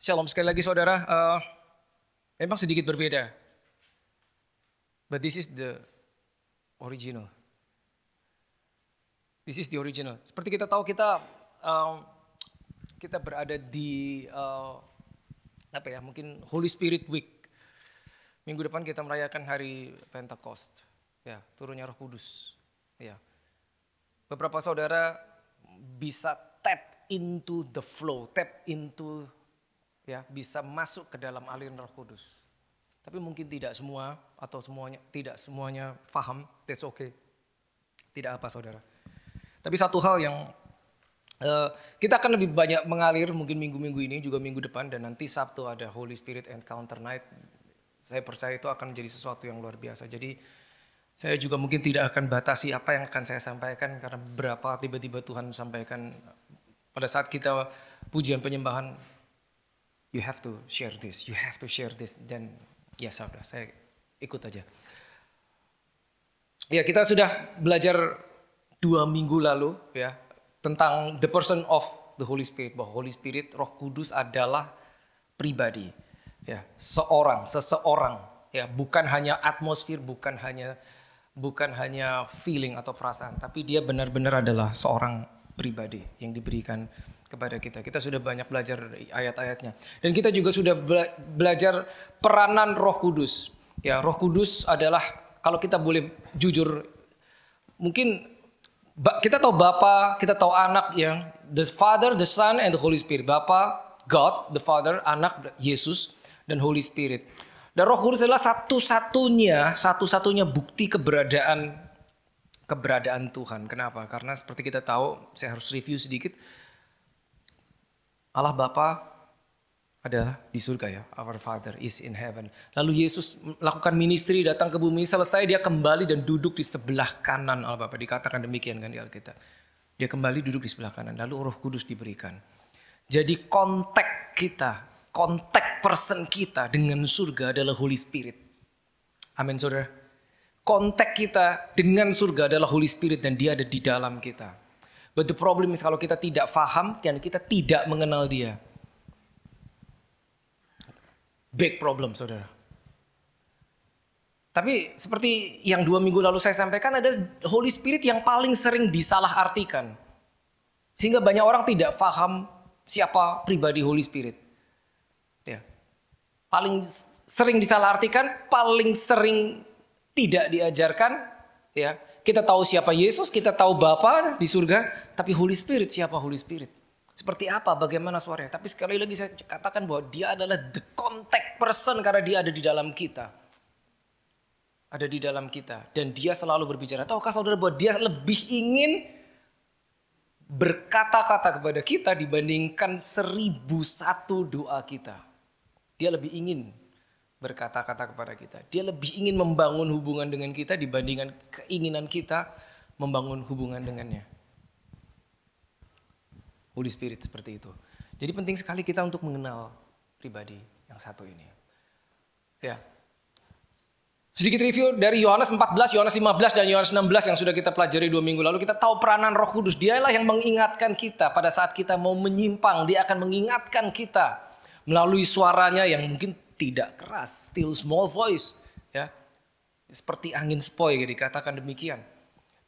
Shalom sekali lagi saudara. Memang sedikit berbeda. But this is the original. This is the original. Seperti kita tahu kita berada di mungkin Holy Spirit Week. Minggu depan kita merayakan hari Pentecost. Ya, turunnya Roh Kudus. Ya. Beberapa saudara bisa tap into the flow, bisa masuk ke dalam aliran Roh Kudus. Tapi mungkin tidak semua atau tidak semuanya paham. That's okay. Tidak apa saudara. Tapi satu hal yang kita akan lebih banyak mengalir mungkin minggu-minggu ini juga minggu depan, dan nanti Sabtu ada Holy Spirit Encounter Night. Saya percaya itu akan menjadi sesuatu yang luar biasa. Jadi saya juga mungkin tidak akan batasi apa yang akan saya sampaikan, karena berapa tiba-tiba Tuhan sampaikan pada saat kita pujian penyembahan. You have to share this, you have to share this. Dan ya saudara, saya ikut aja. Ya, kita sudah belajar 2 minggu lalu ya tentang the person of the Holy Spirit, bahwa Holy Spirit, Roh Kudus adalah pribadi, ya, seseorang, ya, bukan hanya atmosfer, bukan hanya feeling atau perasaan, tapi dia benar-benar adalah seorang pribadi yang diberikan kepada kita. Kita sudah banyak belajar ayat-ayatnya, dan kita juga sudah belajar peranan Roh Kudus. Ya, Roh Kudus adalah, kalau kita boleh jujur, mungkin kita tahu Bapa, kita tahu Anak, yang the Father, the Son, and the Holy Spirit. Bapa, God, the Father, Anak, Yesus, dan Holy Spirit. Dan Roh Kudus adalah satu-satunya bukti keberadaan Tuhan. Kenapa? Karena seperti kita tahu, saya harus review sedikit. Allah Bapa adalah di surga, ya. Our Father is in heaven. Lalu Yesus melakukan ministry, datang ke bumi, selesai dia kembali dan duduk di sebelah kanan Allah Bapa. Dikatakan demikian kan di Alkitab. Dia kembali duduk di sebelah kanan, lalu Roh Kudus diberikan. Jadi kontak person kita dengan surga adalah Holy Spirit. Amin saudara. Kontak kita dengan surga adalah Holy Spirit, dan dia ada di dalam kita. But the problem is kalau kita tidak paham dan kita tidak mengenal dia. Big problem saudara. Tapi seperti yang 2 minggu lalu saya sampaikan, ada Holy Spirit yang paling sering disalahartikan. Sehingga banyak orang tidak paham siapa pribadi Holy Spirit. Ya. Paling sering disalahartikan, paling sering tidak diajarkan, ya. Kita tahu siapa Yesus, kita tahu Bapa di surga, tapi Holy Spirit, siapa Holy Spirit? Seperti apa, bagaimana suaranya? Tapi sekali lagi saya katakan bahwa dia adalah the contact person, karena dia ada di dalam kita. Ada di dalam kita, dan dia selalu berbicara. Tahukah saudara bahwa dia lebih ingin berkata-kata kepada kita dibandingkan 1001 doa kita. Dia lebih ingin berkata-kata kepada kita. Dia lebih ingin membangun hubungan dengan kita dibandingkan keinginan kita membangun hubungan dengannya. Holy Spirit seperti itu. Jadi penting sekali kita untuk mengenal pribadi yang satu ini. Ya. Sedikit review dari Yohanes 14, Yohanes 15, dan Yohanes 16 yang sudah kita pelajari 2 minggu lalu. Kita tahu peranan Roh Kudus. Dialah yang mengingatkan kita pada saat kita mau menyimpang. Dia akan mengingatkan kita melalui suaranya yang mungkin tidak keras, still small voice, ya, seperti angin sepoi, dikatakan demikian.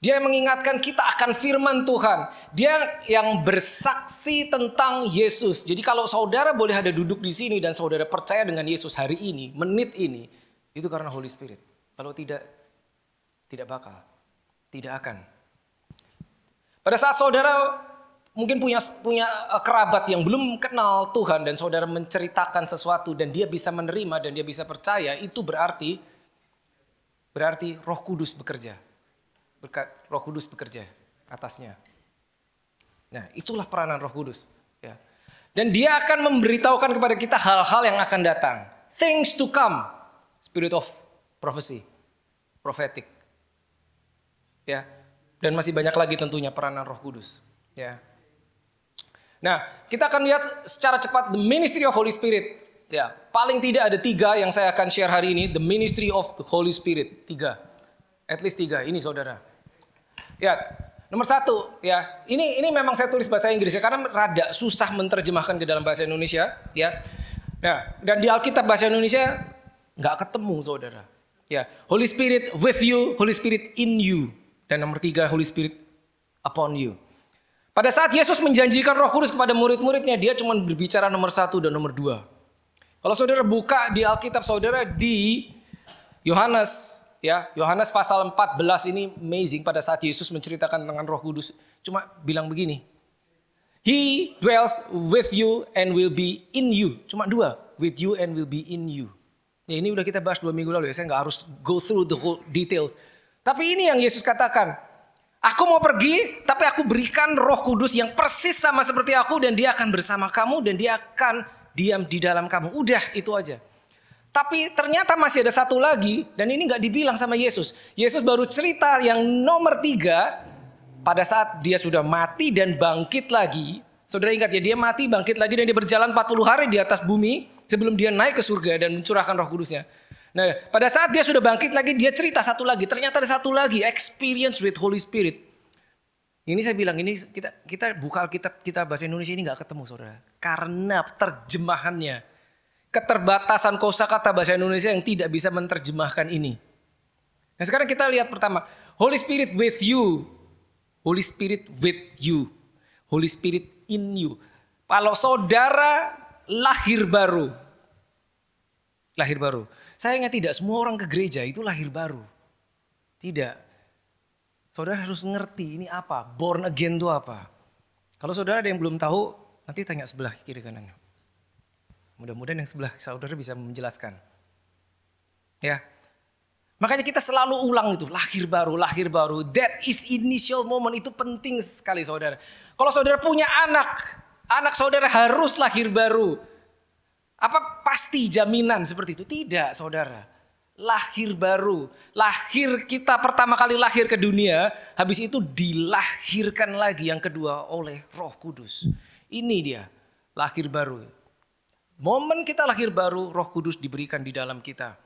Dia mengingatkan kita akan firman Tuhan. Dia yang bersaksi tentang Yesus. Jadi kalau saudara boleh ada duduk di sini dan saudara percaya dengan Yesus hari ini, menit ini, itu karena Holy Spirit. Kalau tidak bakal, tidak akan. Pada saat saudara mungkin punya kerabat yang belum kenal Tuhan, dan saudara menceritakan sesuatu dan dia bisa menerima dan dia bisa percaya, itu berarti Roh Kudus bekerja. Roh Kudus bekerja atasnya. Nah, itulah peranan Roh Kudus, ya. Dan dia akan memberitahukan kepada kita hal-hal yang akan datang. Things to come. Spirit of prophecy, prophetic. Ya. Dan masih banyak lagi tentunya peranan Roh Kudus, ya. Nah, kita akan lihat secara cepat the ministry of Holy Spirit. Ya, paling tidak ada 3 yang saya akan share hari ini. The ministry of the Holy Spirit. 3. At least 3. Ini saudara. Ya, nomor 1. Ya, ini memang saya tulis bahasa Inggris ya, karena rada susah menerjemahkan ke dalam bahasa Indonesia. Ya, Nah, dan di Alkitab bahasa Indonesia nggak ketemu, saudara. Ya, Holy Spirit with you, Holy Spirit in you. Dan nomor 3, Holy Spirit upon you. Pada saat Yesus menjanjikan Roh Kudus kepada murid-muridnya, dia cuma berbicara nomor 1 dan nomor 2. Kalau saudara buka di Alkitab saudara di Yohanes, ya, Yohanes pasal 14 ini amazing pada saat Yesus menceritakan tentang Roh Kudus. Cuma bilang begini, He dwells with you and will be in you. Cuma 2, with you and will be in you. Ya, ini udah kita bahas 2 minggu lalu ya, saya nggak harus go through the whole details. Tapi ini yang Yesus katakan, aku mau pergi tapi aku berikan Roh Kudus yang persis sama seperti aku dan dia akan bersama kamu dan dia akan diam di dalam kamu. Udah, itu aja. Tapi ternyata masih ada satu lagi dan ini nggak dibilang sama Yesus. Yesus baru cerita yang nomor 3. Pada saat dia sudah mati dan bangkit lagi. Saudara ingat ya, dia mati, bangkit lagi dan dia berjalan 40 hari di atas bumi. Sebelum dia naik ke surga dan mencurahkan Roh Kudusnya. Nah, pada saat dia sudah bangkit lagi, dia cerita satu lagi. Ternyata ada satu lagi, experience with Holy Spirit. Ini saya bilang, ini kita buka Alkitab kita bahasa Indonesia ini gak ketemu, saudara. Karena terjemahannya. Keterbatasan kosakata bahasa Indonesia yang tidak bisa menerjemahkan ini. Nah, sekarang kita lihat pertama. Holy Spirit with you. Holy Spirit with you. Holy Spirit in you. Kalau saudara lahir baru. Lahir baru. Sayangnya tidak semua orang ke gereja itu lahir baru. Tidak. Saudara harus ngerti ini apa. Born again itu apa. Kalau saudara ada yang belum tahu, nanti tanya sebelah kiri kanan. Mudah-mudahan yang sebelah saudara bisa menjelaskan. Ya. Makanya kita selalu ulang itu, lahir baru, lahir baru. That is initial moment, itu penting sekali saudara. Kalau saudara punya anak, anak saudara harus lahir baru. Apa pasti jaminan seperti itu? Tidak saudara. Lahir baru. Lahir kita pertama kali lahir ke dunia, habis itu dilahirkan lagi yang kedua oleh Roh Kudus. Ini dia, lahir baru. Momen kita lahir baru, Roh Kudus diberikan di dalam kita.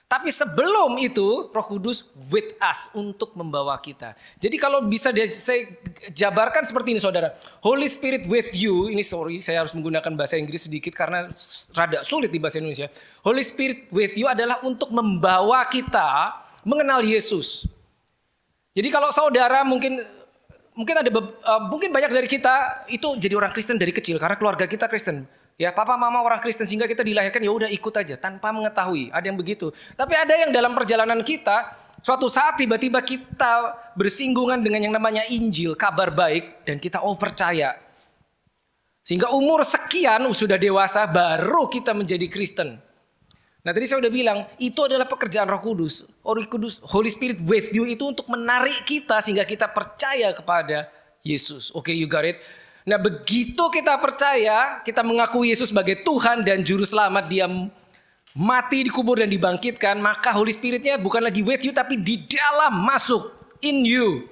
Tapi sebelum itu Roh Kudus with us untuk membawa kita. Jadi kalau bisa saya jabarkan seperti ini saudara. Holy Spirit with you. Ini sorry saya harus menggunakan bahasa Inggris sedikit karena rada sulit di bahasa Indonesia. Holy Spirit with you adalah untuk membawa kita mengenal Yesus. Jadi kalau saudara mungkin banyak dari kita itu jadi orang Kristen dari kecil karena keluarga kita Kristen. Ya, papa mama orang Kristen sehingga kita dilahirkan ya udah ikut aja tanpa mengetahui. Ada yang begitu. Tapi ada yang dalam perjalanan kita suatu saat tiba-tiba kita bersinggungan dengan yang namanya Injil, kabar baik dan kita percaya. Sehingga umur sekian sudah dewasa baru kita menjadi Kristen. Nah, tadi saya udah bilang itu adalah pekerjaan Roh Kudus. Holy Spirit with you itu untuk menarik kita sehingga kita percaya kepada Yesus. Oke, you got it? Nah, begitu kita percaya, kita mengakui Yesus sebagai Tuhan dan Juru Selamat, dia mati, dikubur dan dibangkitkan, maka Holy Spirit-nya bukan lagi with you, tapi di dalam masuk, in you.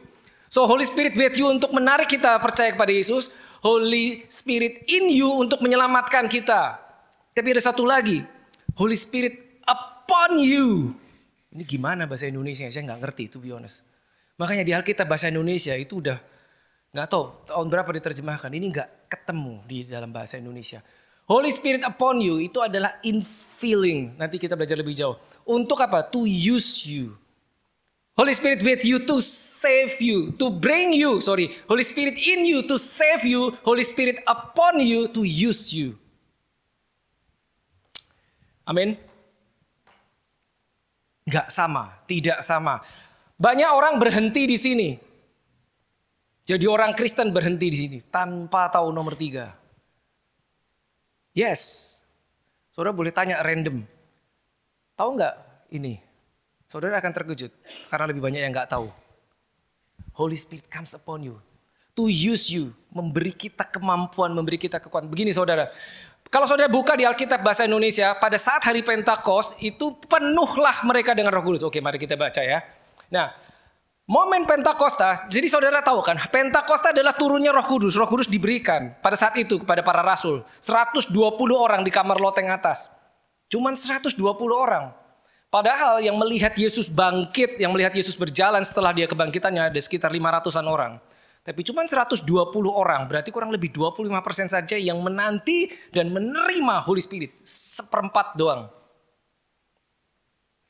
So Holy Spirit with you untuk menarik kita percaya kepada Yesus, Holy Spirit in you untuk menyelamatkan kita. Tapi ada satu lagi, Holy Spirit upon you. Ini gimana bahasa Indonesia? Saya nggak ngerti, to be honest. Makanya di Alkitab bahasa Indonesia itu udah nggak tahu tahun berapa diterjemahkan. Ini nggak ketemu di dalam bahasa Indonesia. Holy Spirit upon you itu adalah infilling. Nanti kita belajar lebih jauh. Untuk apa? To use you. Holy Spirit with you to save you. To bring you. Holy Spirit in you to save you. Holy Spirit upon you to use you. Amin. Nggak sama. Tidak sama. Banyak orang berhenti di sini. Jadi orang Kristen berhenti di sini tanpa tahu nomor 3. Yes. Saudara boleh tanya random. Tahu nggak ini? Saudara akan terkejut karena lebih banyak yang nggak tahu. Holy Spirit comes upon you to use you, memberi kita kemampuan, memberi kita kekuatan. Begini saudara, kalau saudara buka di Alkitab bahasa Indonesia, pada saat hari Pentakost itu penuhlah mereka dengan Roh Kudus. Oke, mari kita baca ya. Nah, momen Pentakosta, jadi saudara tahu kan, Pentakosta adalah turunnya Roh Kudus. Roh Kudus diberikan pada saat itu kepada para rasul. 120 orang di kamar loteng atas. Cuman 120 orang. Padahal yang melihat Yesus bangkit, yang melihat Yesus berjalan setelah dia kebangkitannya ada sekitar 500-an orang. Tapi cuma 120 orang, berarti kurang lebih 25% saja yang menanti dan menerima Holy Spirit. Seperempat doang.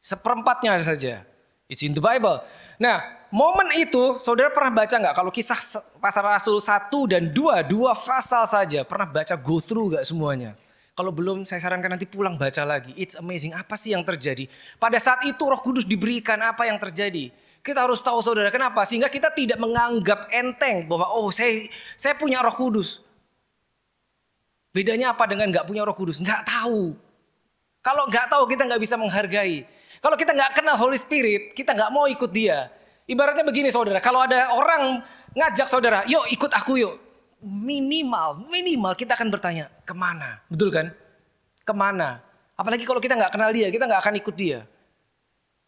Seperempatnya saja. It's in the Bible. Nah, momen itu saudara pernah baca nggak? Kalau kisah pasal Rasul 1 dan 2 pasal saja. Pernah baca go through nggak semuanya? Kalau belum saya sarankan nanti pulang baca lagi. It's amazing. Apa sih yang terjadi? Pada saat itu Roh Kudus diberikan, apa yang terjadi? Kita harus tahu saudara, kenapa? Sehingga kita tidak menganggap enteng bahwa saya punya Roh Kudus. Bedanya apa dengan nggak punya Roh Kudus? Nggak tahu. Kalau nggak tahu kita nggak bisa menghargai. Kalau kita nggak kenal Holy Spirit, kita nggak mau ikut dia. Ibaratnya begini saudara, kalau ada orang ngajak saudara, yuk ikut aku yuk. Minimal kita akan bertanya, kemana? Betul kan? Kemana? Apalagi kalau kita nggak kenal dia, kita nggak akan ikut dia.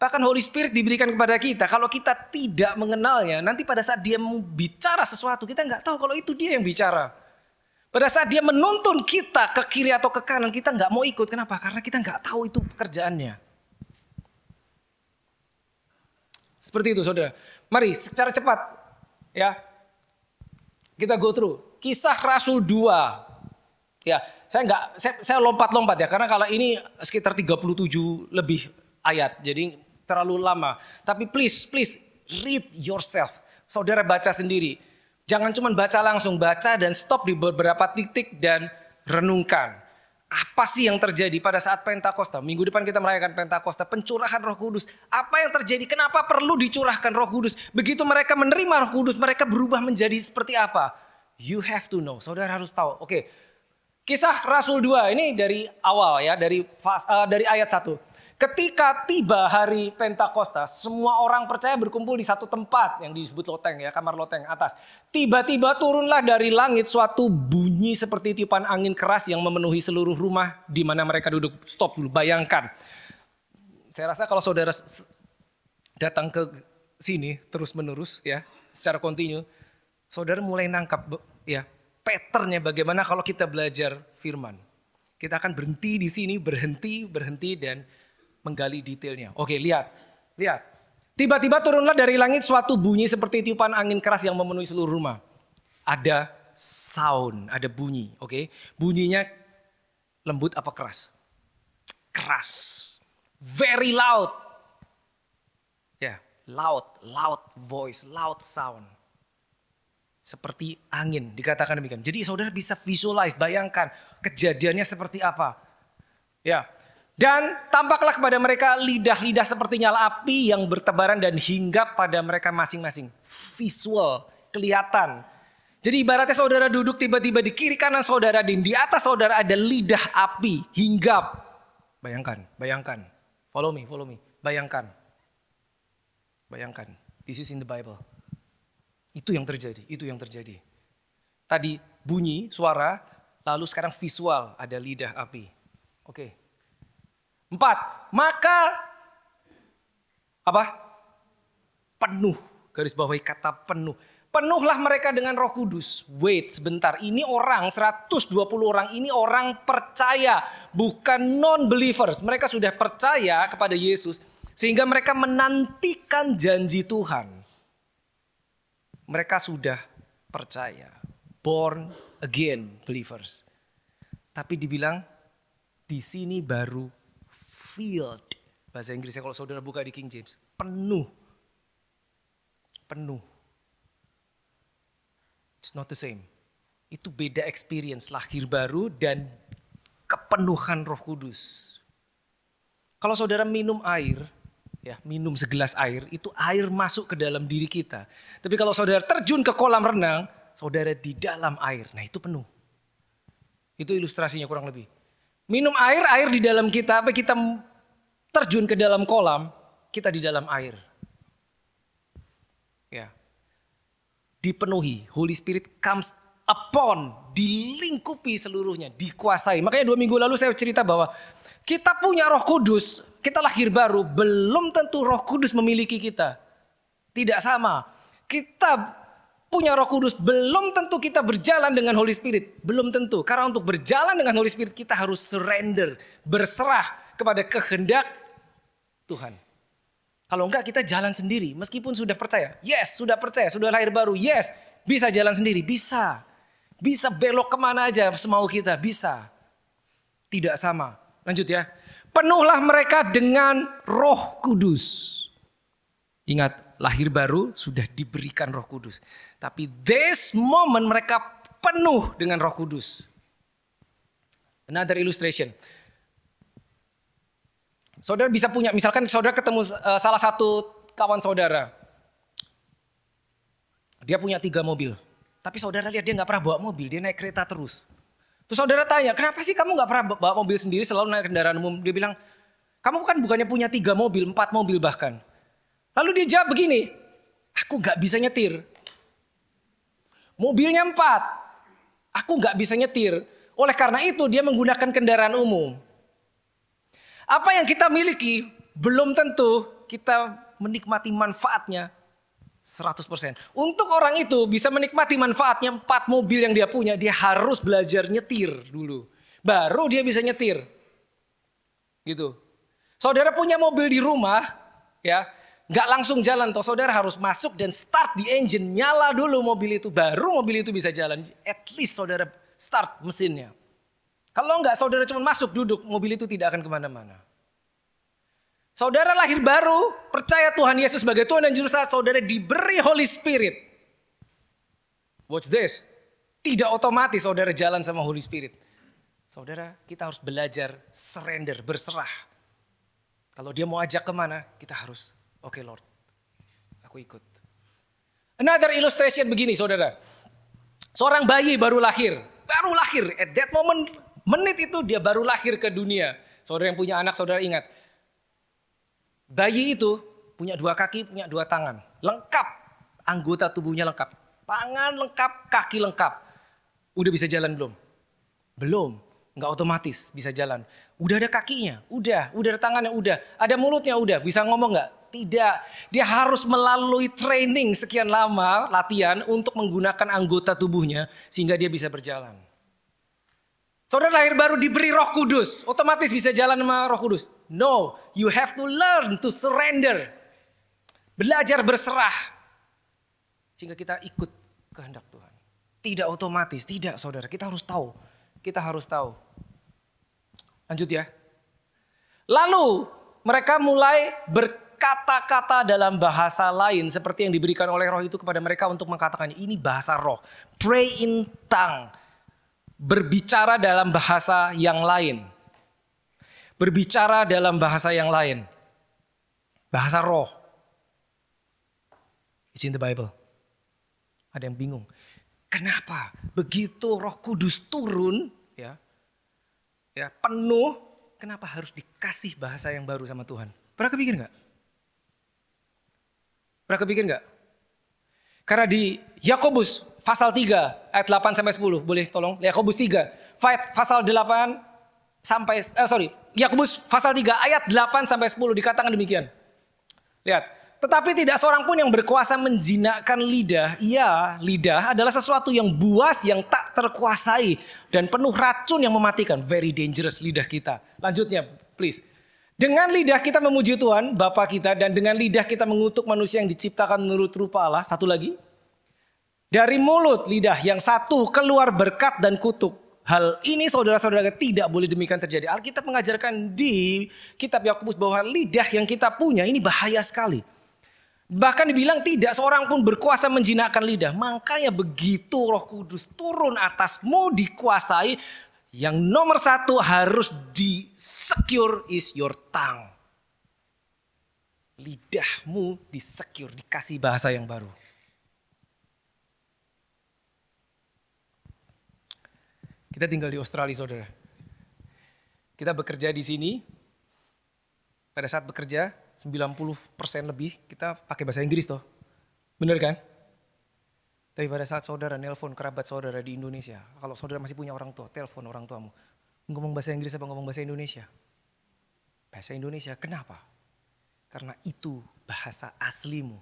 Bahkan Holy Spirit diberikan kepada kita. Kalau kita tidak mengenalnya, nanti pada saat dia mau bicara sesuatu, kita nggak tahu kalau itu dia yang bicara. Pada saat dia menuntun kita ke kiri atau ke kanan, kita nggak mau ikut. Kenapa? Karena kita nggak tahu itu pekerjaannya. Seperti itu saudara. Mari secara cepat ya kita go through. Kisah Rasul 2. Ya, saya lompat-lompat ya, karena kalau ini sekitar 37 lebih ayat. Jadi terlalu lama. Tapi please read yourself. Saudara baca sendiri. Jangan cuma baca langsung, baca dan stop di beberapa titik dan renungkan. Apa sih yang terjadi pada saat Pentakosta? Minggu depan kita merayakan Pentakosta, pencurahan Roh Kudus. Apa yang terjadi? Kenapa perlu dicurahkan Roh Kudus? Begitu mereka menerima Roh Kudus, mereka berubah menjadi seperti apa? You have to know. Saudara harus tahu. Oke. Kisah Rasul 2 ini dari awal ya, dari ayat 1. Ketika tiba hari Pentakosta, semua orang percaya berkumpul di satu tempat yang disebut loteng ya, kamar loteng atas. Tiba-tiba turunlah dari langit suatu bunyi seperti tiupan angin keras yang memenuhi seluruh rumah di mana mereka duduk. Stop dulu, bayangkan. Saya rasa kalau saudara datang ke sini terus-menerus ya, secara kontinu, saudara mulai nangkap ya, patternnya bagaimana kalau kita belajar firman. Kita akan berhenti di sini, berhenti dan menggali detailnya. Oke, lihat. Tiba-tiba turunlah dari langit suatu bunyi seperti tiupan angin keras yang memenuhi seluruh rumah. Ada sound, ada bunyi. Oke, bunyinya lembut apa keras? Keras. Very loud. Ya, loud voice, loud sound. Seperti angin, dikatakan demikian. Jadi saudara bisa visualize, bayangkan kejadiannya seperti apa. Ya. Dan tampaklah kepada mereka lidah-lidah seperti nyala api yang bertebaran dan hinggap pada mereka masing-masing. Visual, kelihatan. Jadi ibaratnya saudara duduk tiba-tiba di kiri kanan saudara dan di atas saudara ada lidah api, hinggap. Bayangkan. Follow me. Bayangkan. This is in the Bible. Itu yang terjadi. Tadi bunyi, suara, lalu sekarang visual, ada lidah api. Oke. 4. Maka apa? Penuh. Garis bawahi kata penuh. Penuhlah mereka dengan Roh Kudus. Wait sebentar. Ini orang 120 orang ini orang percaya, bukan non-believers. Mereka sudah percaya kepada Yesus sehingga mereka menantikan janji Tuhan. Mereka sudah percaya. Born again believers. Tapi dibilang di sini baru filled. Bahasa Inggrisnya kalau saudara buka di King James. Penuh. It's not the same. Itu beda experience lahir baru dan kepenuhan Roh Kudus. Kalau saudara minum air, ya minum segelas air, itu air masuk ke dalam diri kita. Tapi kalau saudara terjun ke kolam renang, saudara di dalam air. Nah itu penuh. Itu ilustrasinya kurang lebih. Minum air di dalam kita, apa kita terjun ke dalam kolam, kita di dalam air. Ya. Dipenuhi, Holy Spirit comes upon, dilingkupi seluruhnya, dikuasai. Makanya 2 minggu lalu saya cerita bahwa kita punya Roh Kudus, kita lahir baru, belum tentu Roh Kudus memiliki kita. Tidak sama. Kita punya Roh Kudus, belum tentu kita berjalan dengan Holy Spirit. Belum tentu. Karena untuk berjalan dengan Holy Spirit kita harus surrender. Berserah kepada kehendak Tuhan. Kalau enggak kita jalan sendiri meskipun sudah percaya. Yes, sudah percaya, sudah lahir baru. Yes, bisa jalan sendiri, bisa. Bisa belok kemana aja semau kita, bisa. Tidak sama. Lanjut ya. Penuhlah mereka dengan Roh Kudus. Ingat, lahir baru sudah diberikan Roh Kudus. Tapi this moment mereka penuh dengan Roh Kudus. Another illustration. Saudara bisa punya, misalkan saudara ketemu salah satu kawan saudara. Dia punya 3 mobil. Tapi saudara lihat dia gak pernah bawa mobil, dia naik kereta terus. Terus saudara tanya, kenapa sih kamu gak pernah bawa mobil sendiri, selalu naik kendaraan umum? Dia bilang, kamu kan bukannya punya 3 mobil, 4 mobil bahkan. Lalu dia jawab begini, aku gak bisa nyetir. Mobilnya 4, aku gak bisa nyetir. Oleh karena itu dia menggunakan kendaraan umum. Apa yang kita miliki belum tentu kita menikmati manfaatnya 100%. Untuk orang itu bisa menikmati manfaatnya 4 mobil yang dia punya, dia harus belajar nyetir dulu. Baru dia bisa nyetir. Gitu. Saudara punya mobil di rumah, ya, nggak langsung jalan toh. Saudara harus masuk dan start the engine, nyala dulu mobil itu, baru mobil itu bisa jalan. At least saudara start mesinnya. Kalau enggak, saudara cuma masuk duduk, mobil itu tidak akan kemana-mana. Saudara lahir baru, percaya Tuhan Yesus sebagai Tuhan dan Juru Selamat, saudara diberi Holy Spirit. Watch this. Tidak otomatis saudara jalan sama Holy Spirit. Saudara, kita harus belajar surrender, berserah. Kalau dia mau ajak kemana, kita harus, oke Lord, aku ikut. Another illustration begini saudara. Seorang bayi baru lahir. At that moment, menit itu dia baru lahir ke dunia. Saudara yang punya anak, saudara ingat. Bayi itu punya 2 kaki, punya 2 tangan. Lengkap. Anggota tubuhnya lengkap. Tangan lengkap, kaki lengkap. Udah bisa jalan belum? Belum. Nggak otomatis bisa jalan. Udah ada kakinya? Udah ada tangannya? Udah. Ada mulutnya? Udah. Bisa ngomong nggak? Tidak. Dia harus melalui training sekian lama, latihan untuk menggunakan anggota tubuhnya sehingga dia bisa berjalan. Saudara lahir baru diberi Roh Kudus, otomatis bisa jalan sama Roh Kudus. No, you have to learn to surrender. Belajar berserah. Sehingga kita ikut kehendak Tuhan. Tidak otomatis, tidak saudara. Kita harus tahu. Lanjut ya. Lalu mereka mulai berkata-kata dalam bahasa lain. Seperti yang diberikan oleh Roh itu kepada mereka untuk mengatakannya. Ini bahasa Roh. Pray in tongue. Berbicara dalam bahasa yang lain. Berbicara dalam bahasa yang lain. Bahasa roh. It's in the Bible. Ada yang bingung. Kenapa begitu Roh Kudus turun, ya penuh, kenapa harus dikasih bahasa yang baru sama Tuhan? Pernah kepikir nggak? Karena di Yakobus pasal 3 ayat 8 sampai 10, boleh tolong? Yakobus 3 pasal 8 sampai Yakobus pasal 3 ayat 8 sampai 10 dikatakan demikian. Lihat, tetapi tidak seorang pun yang berkuasa menjinakkan lidah. Iya, lidah adalah sesuatu yang buas, yang tak terkuasai dan penuh racun yang mematikan. Very dangerous lidah kita. Lanjutnya, please. Dengan lidah kita memuji Tuhan, Bapa kita, dan dengan lidah kita mengutuk manusia yang diciptakan menurut rupa Allah. Satu lagi. Dari mulut lidah yang satu keluar berkat dan kutuk. Hal ini saudara-saudara tidak boleh demikian terjadi. Alkitab mengajarkan di kitab Yakobus bahwa lidah yang kita punya ini bahaya sekali. Bahkan dibilang tidak seorang pun berkuasa menjinakkan lidah. Makanya begitu Roh Kudus turun atasmu dikuasai. Yang nomor 1 harus di-secure is your tongue. Lidahmu di-secure, dikasih bahasa yang baru. Kita tinggal di Australia, saudara. Kita bekerja di sini. Pada saat bekerja, 90% lebih kita pakai bahasa Inggris toh. Bener kan? Tapi pada saat saudara nelpon kerabat saudara di Indonesia, kalau saudara masih punya orang tua, telepon orang tuamu. Ngomong bahasa Inggris apa ngomong bahasa Indonesia? Bahasa Indonesia, kenapa? Karena itu bahasa aslimu.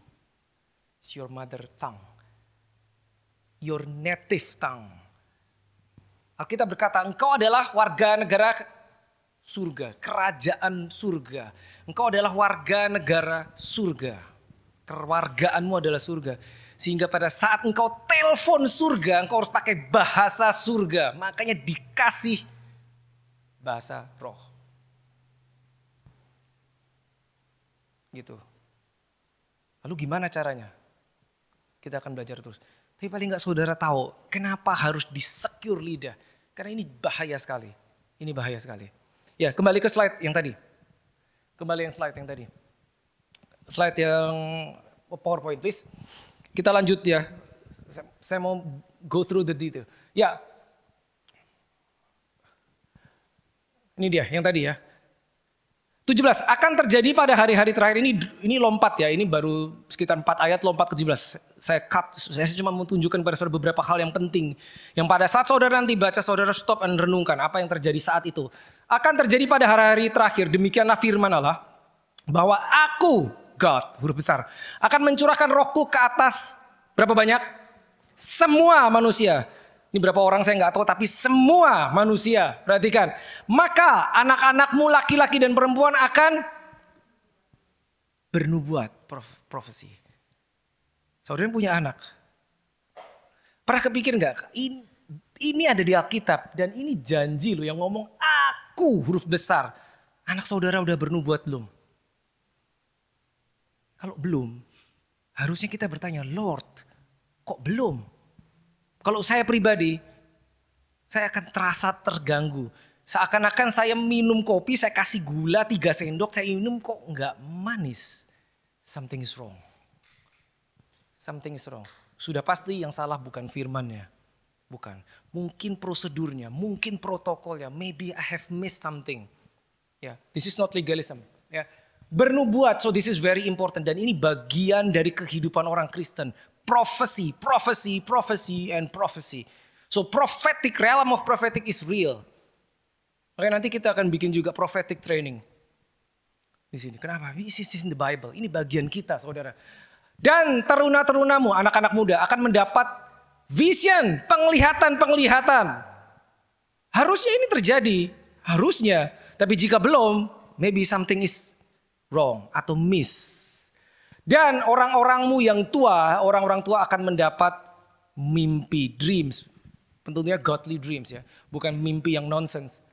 It's your mother tongue. Your native tongue. Alkitab berkata, engkau adalah warga negara surga, kerajaan surga. Engkau adalah warga negara surga. Kewargaanmu adalah surga. Sehingga pada saat engkau telepon surga, engkau harus pakai bahasa surga. Makanya dikasih bahasa roh. Gitu. Lalu gimana caranya? Kita akan belajar terus. Tapi paling nggak saudara tahu kenapa harus di-secure lidah. Karena ini bahaya sekali. Ini bahaya sekali. Ya, kembali ke slide yang tadi. Kembali yang slide yang tadi. Slide yang PowerPoint, please. Kita lanjut ya. Saya mau go through the detail. Ya. Ini dia yang tadi ya. 17 akan terjadi pada hari-hari terakhir ini lompat ya. Ini baru sekitar 4 ayat lompat ke 17. Saya cuma mau tunjukkan pada saudara beberapa hal yang penting. Yang pada saat saudara nanti baca, saudara stop dan renungkan apa yang terjadi saat itu. Akan terjadi pada hari-hari terakhir. Demikianlah firman Allah. Bahwa aku, God, huruf besar, akan mencurahkan rohku ke atas berapa banyak? Semua manusia. Ini berapa orang saya nggak tahu, tapi semua manusia. Perhatikan. Maka anak-anakmu laki-laki dan perempuan akan bernubuat, profesi. Saudara punya anak. Pernah kepikir nggak? Ini ada di Alkitab dan ini janji loh yang ngomong aku huruf besar. Anak saudara udah bernubuat belum? Kalau belum, harusnya kita bertanya, Lord, kok belum? Kalau saya pribadi, saya akan terasa terganggu. Seakan-akan saya minum kopi, saya kasih gula 3 sendok, saya minum kok nggak manis. Something is wrong. Something is wrong. Sudah pasti yang salah bukan firmannya. Bukan. Mungkin prosedurnya, mungkin protokolnya. Maybe I have missed something. Ya, this is not legalism. Ya. Bernubuat, so this is very important. Dan ini bagian dari kehidupan orang Kristen. Prophecy, and prophecy. So prophetic, realm of prophetic is real. Makanya nanti kita akan bikin juga prophetic training. Di sini. Kenapa? This is in the Bible. Ini bagian kita, saudara. Dan teruna-terunamu, anak-anak muda akan mendapat vision, penglihatan. Harusnya ini terjadi. Harusnya. Tapi jika belum, maybe something is wrong atau miss. Dan orang-orangmu yang tua, orang-orang tua akan mendapat mimpi, dreams. Tentunya godly dreams ya, bukan mimpi yang nonsense.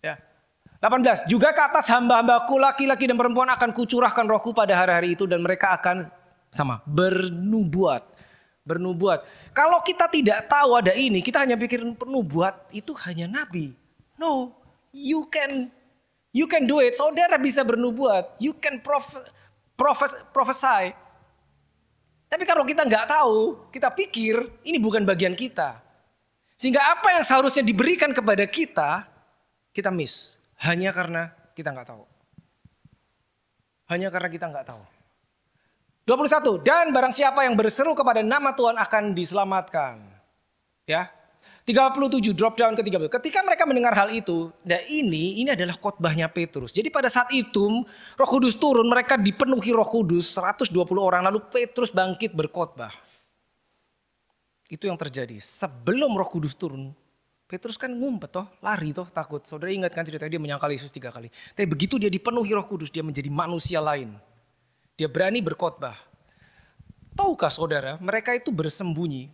Ya. 18, juga ke atas hamba-hambaku laki-laki dan perempuan akan kucurahkan rohku pada hari-hari itu dan mereka akan sama bernubuat. Kalau kita tidak tahu ada ini, kita hanya pikir penubuat itu hanya nabi. No, you can do it. Saudara bisa bernubuat. You can prophesy. Tapi kalau kita nggak tahu, kita pikir ini bukan bagian kita. Sehingga apa yang seharusnya diberikan kepada kita, kita miss. Hanya karena kita nggak tahu. 21. Dan barang siapa yang berseru kepada nama Tuhan akan diselamatkan. Ya. 37, drop down ke 30. Ketika mereka mendengar hal itu, dan ini adalah khotbahnya Petrus. Jadi pada saat itu Roh Kudus turun, mereka dipenuhi Roh Kudus 120 orang, lalu Petrus bangkit berkhotbah. Itu yang terjadi. Sebelum Roh Kudus turun, Petrus kan ngumpet toh, lari toh, takut. Saudara ingat kan ceritanya dia menyangkal Yesus 3 kali. Tapi begitu dia dipenuhi Roh Kudus, dia menjadi manusia lain. Dia berani berkhotbah. Tahukah saudara, mereka itu bersembunyi.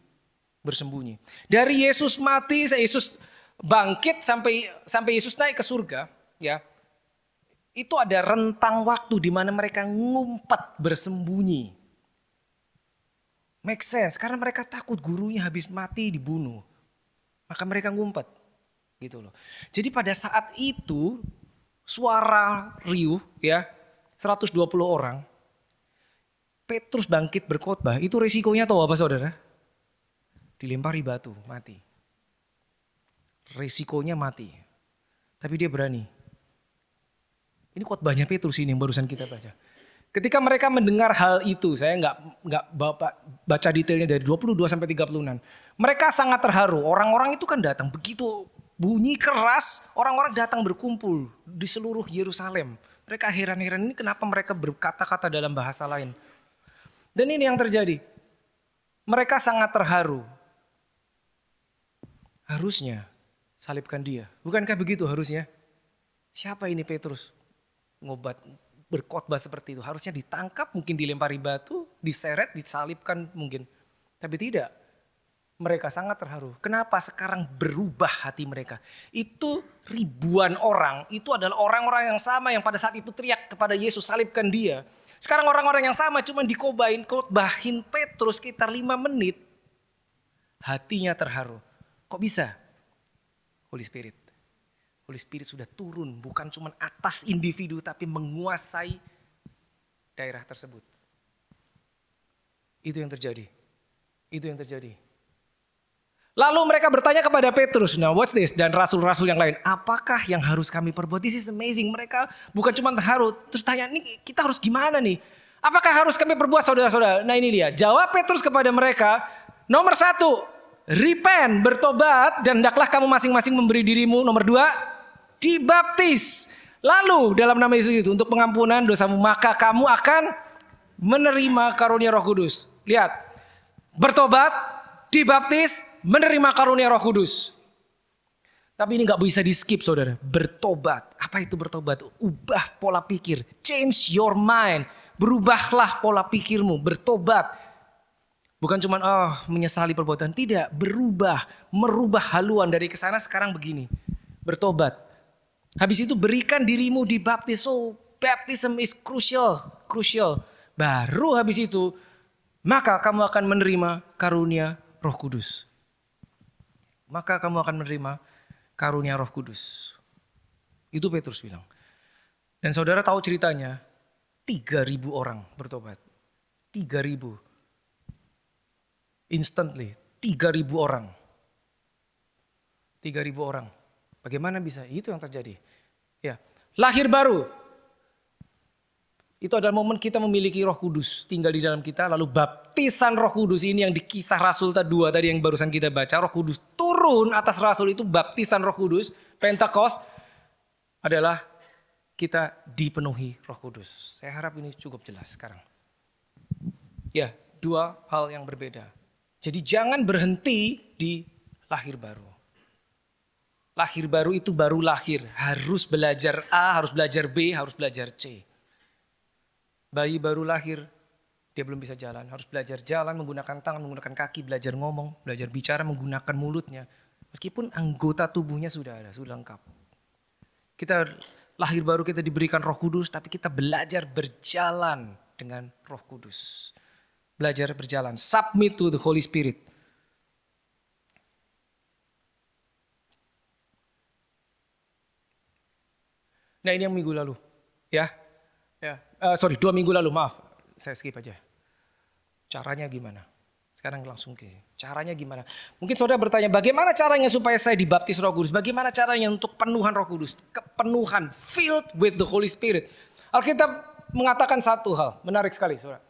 Dari Yesus mati, Yesus bangkit sampai Yesus naik ke surga, ya. Itu ada rentang waktu di mana mereka ngumpet bersembunyi. Make sense, karena mereka takut gurunya habis mati dibunuh. Maka mereka ngumpet, gitu loh. Jadi pada saat itu suara riuh, ya, 120 orang. Petrus bangkit berkhotbah, itu resikonya tahu apa saudara? Dilempari batu, mati. Resikonya mati. Tapi dia berani. Ini khotbahnya Petrus ini yang barusan kita baca. Ketika mereka mendengar hal itu, saya nggak baca detailnya dari 22 sampai 36. Mereka sangat terharu. Orang-orang itu kan datang begitu bunyi keras, orang-orang datang berkumpul di seluruh Yerusalem. Mereka heran-heran ini kenapa mereka berkata-kata dalam bahasa lain. Dan ini yang terjadi. Mereka sangat terharu. Harusnya salibkan dia. Bukankah begitu harusnya? Siapa ini Petrus? Ngobat, berkhotbah seperti itu. Harusnya ditangkap, mungkin dilempari batu, diseret, disalibkan mungkin. Tapi tidak. Mereka sangat terharu. Kenapa sekarang berubah hati mereka? Itu ribuan orang, itu adalah orang-orang yang sama yang pada saat itu teriak kepada Yesus, salibkan dia. Sekarang orang-orang yang sama cuma khotbahin Petrus sekitar 5 menit. Hatinya terharu. Kok bisa? Holy Spirit. Holy Spirit sudah turun, bukan cuma atas individu tapi menguasai daerah tersebut. Itu yang terjadi. Itu yang terjadi. Lalu mereka bertanya kepada Petrus, "Now what's this?" Dan rasul-rasul yang lain, "Apakah yang harus kami perbuat?" This is amazing. Mereka bukan cuma terharu, terus tanya, "Nih kita harus gimana nih? Apakah harus kami perbuat, saudara-saudara?" Nah ini dia, jawab Petrus kepada mereka, nomor 1, repent, bertobat, dan hendaklah kamu masing-masing memberi dirimu. Nomor 2, dibaptis. Lalu dalam nama Yesus itu untuk pengampunan dosamu, maka kamu akan menerima karunia Roh Kudus. Lihat, bertobat, dibaptis, menerima karunia Roh Kudus. Tapi ini gak bisa di skip, saudara. Bertobat. Apa itu bertobat? Ubah pola pikir. Change your mind. Berubahlah pola pikirmu. Bertobat. Bukan cuma menyesali perbuatan. Tidak. Berubah. Merubah haluan dari kesana sekarang begini. Bertobat. Habis itu berikan dirimu dibaptis. So baptism is crucial. Crucial. Baru habis itu maka kamu akan menerima karunia Roh Kudus. Maka kamu akan menerima karunia Roh Kudus. Itu Petrus bilang. Dan saudara tahu ceritanya, 3.000 orang bertobat. 3.000. Instantly, 3.000 orang. 3.000 orang. Bagaimana bisa? Itu yang terjadi. Ya, lahir baru. Itu adalah momen kita memiliki Roh Kudus tinggal di dalam kita. Lalu baptisan Roh Kudus ini yang di Kisah Rasul 2 tadi yang barusan kita baca. Roh Kudus turun atas Rasul, itu baptisan Roh Kudus. Pentakost adalah kita dipenuhi Roh Kudus. Saya harap ini cukup jelas sekarang. Ya, 2 hal yang berbeda. Jadi jangan berhenti di lahir baru. Lahir baru itu baru lahir. Harus belajar A, harus belajar B, harus belajar C. Bayi baru lahir, dia belum bisa jalan. Harus belajar jalan, menggunakan tangan, menggunakan kaki, belajar ngomong, belajar bicara, menggunakan mulutnya. Meskipun anggota tubuhnya sudah ada, sudah lengkap. Kita lahir baru, kita diberikan Roh Kudus, tapi kita belajar berjalan dengan Roh Kudus. Belajar berjalan, submit to the Holy Spirit. Nah ini yang minggu lalu, ya. 2 minggu lalu, maaf, saya skip aja. Caranya gimana? Sekarang langsung ke caranya gimana? Mungkin saudara bertanya, bagaimana caranya supaya saya dibaptis Roh Kudus? Bagaimana caranya untuk penuhan Roh Kudus? Kepenuhan, filled with the Holy Spirit. Alkitab mengatakan satu hal, menarik sekali saudara.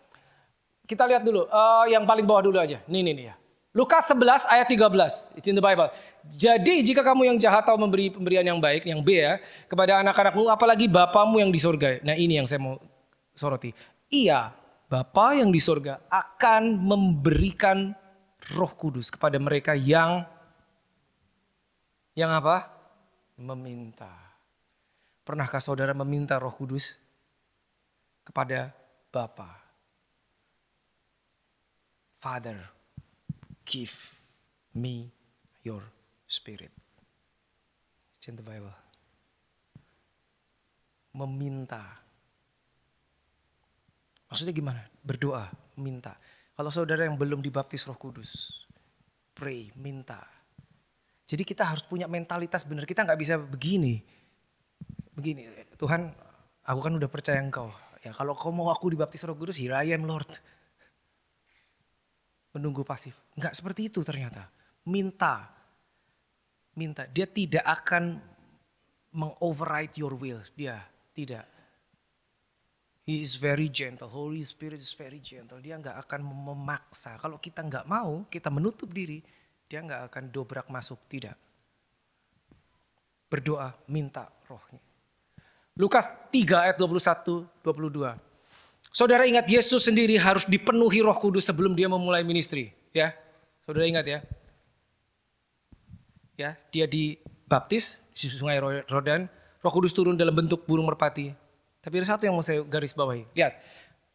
Kita lihat dulu, yang paling bawah dulu aja. Nih ya. Lukas 11 ayat 13, it's in the Bible. Jadi jika kamu yang jahat tahu memberi pemberian yang baik, yang B ya, kepada anak-anakmu, apalagi Bapamu yang di surga. Nah ini yang saya mau soroti. Iya, Bapa yang di surga akan memberikan Roh Kudus kepada mereka yang apa? Meminta. Pernahkah saudara meminta Roh Kudus kepada Bapa? Father, give me your spirit. It's in the Bible. Meminta. Maksudnya gimana? Berdoa, minta. Kalau saudara yang belum dibaptis Roh Kudus, pray, minta. Jadi kita harus punya mentalitas benar. Kita nggak bisa begini. Tuhan, aku kan udah percaya Engkau. Ya kalau kau mau aku dibaptis Roh Kudus, here I am Lord. Menunggu pasif. Enggak seperti itu ternyata. Minta. Dia tidak akan meng-override your will. Dia tidak. He is very gentle. Holy Spirit is very gentle. Dia enggak akan memaksa. Kalau kita enggak mau, kita menutup diri, dia enggak akan dobrak masuk. Tidak. Berdoa, minta rohnya. Lukas 3 ayat 21-22. Saudara ingat Yesus sendiri harus dipenuhi Roh Kudus sebelum dia memulai ministry, ya. Saudara ingat ya? Ya, dia dibaptis di Sungai Yordan, Roh Kudus turun dalam bentuk burung merpati. Tapi ada satu yang mau saya garis bawahi. Lihat,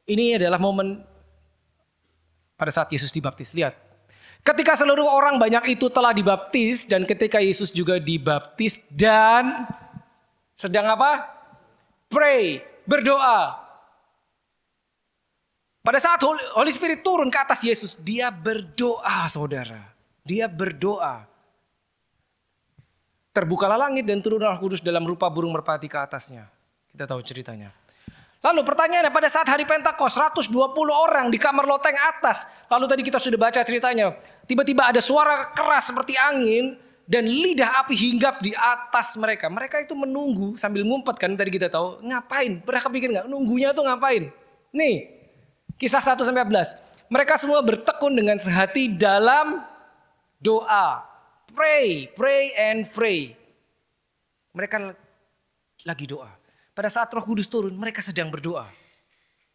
ini adalah momen pada saat Yesus dibaptis. Lihat, ketika seluruh orang banyak itu telah dibaptis dan ketika Yesus juga dibaptis dan sedang apa? Pray, berdoa. Pada saat Holy Spirit turun ke atas Yesus, dia berdoa, saudara. Dia berdoa. Terbukalah langit dan turunlah Roh Kudus dalam rupa burung merpati ke atasnya. Kita tahu ceritanya. Lalu pertanyaannya, pada saat hari Pentakos 120 orang di kamar loteng atas. Lalu tadi kita sudah baca ceritanya. Tiba-tiba ada suara keras seperti angin dan lidah api hinggap di atas mereka. Mereka itu menunggu sambil ngumpet kan, tadi kita tahu. Ngapain? Pernah kepikir nggak? Nunggunya tuh ngapain? Nih, Kisah 1-11. Mereka semua bertekun dengan sehati dalam doa. Pray, pray and pray. Mereka lagi doa. Pada saat Roh Kudus turun, mereka sedang berdoa.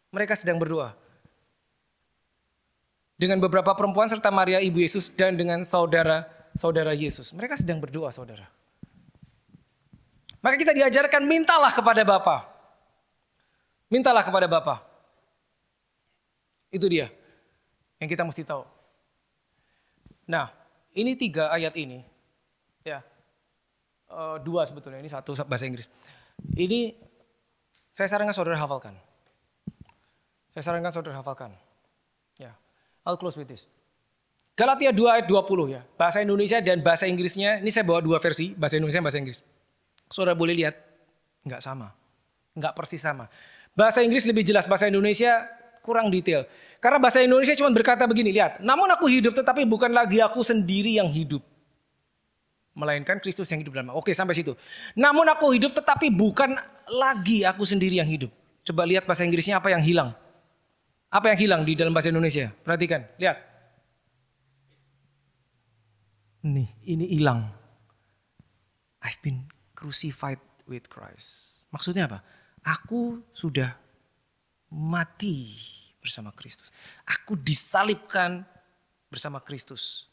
Mereka sedang berdoa. Dengan beberapa perempuan serta Maria ibu Yesus dan dengan saudara Yesus. Mereka sedang berdoa, saudara. Maka kita diajarkan mintalah kepada Bapa. Mintalah kepada Bapa. Itu dia yang kita mesti tahu. Nah, ini 3 ayat ini. Ya, 2 sebetulnya, ini 1 bahasa Inggris. Ini saya sarankan saudara hafalkan. Ya, I'll close with this. Galatia 2 ayat 20 ya. Bahasa Indonesia dan bahasa Inggrisnya, ini saya bawa 2 versi, bahasa Indonesia dan bahasa Inggris. Saudara boleh lihat, nggak sama. Nggak persis sama. Bahasa Inggris lebih jelas, bahasa Indonesia kurang detail. Karena bahasa Indonesia cuma berkata begini, lihat. Namun aku hidup tetapi bukan lagi aku sendiri yang hidup. Melainkan Kristus yang hidup dalam aku. Oke, sampai situ. Namun aku hidup tetapi bukan lagi aku sendiri yang hidup. Coba lihat bahasa Inggrisnya apa yang hilang. Apa yang hilang di dalam bahasa Indonesia? Perhatikan, lihat. Nih, ini hilang. I've been crucified with Christ. Maksudnya apa? Aku sudah mati bersama Kristus. Aku disalibkan bersama Kristus.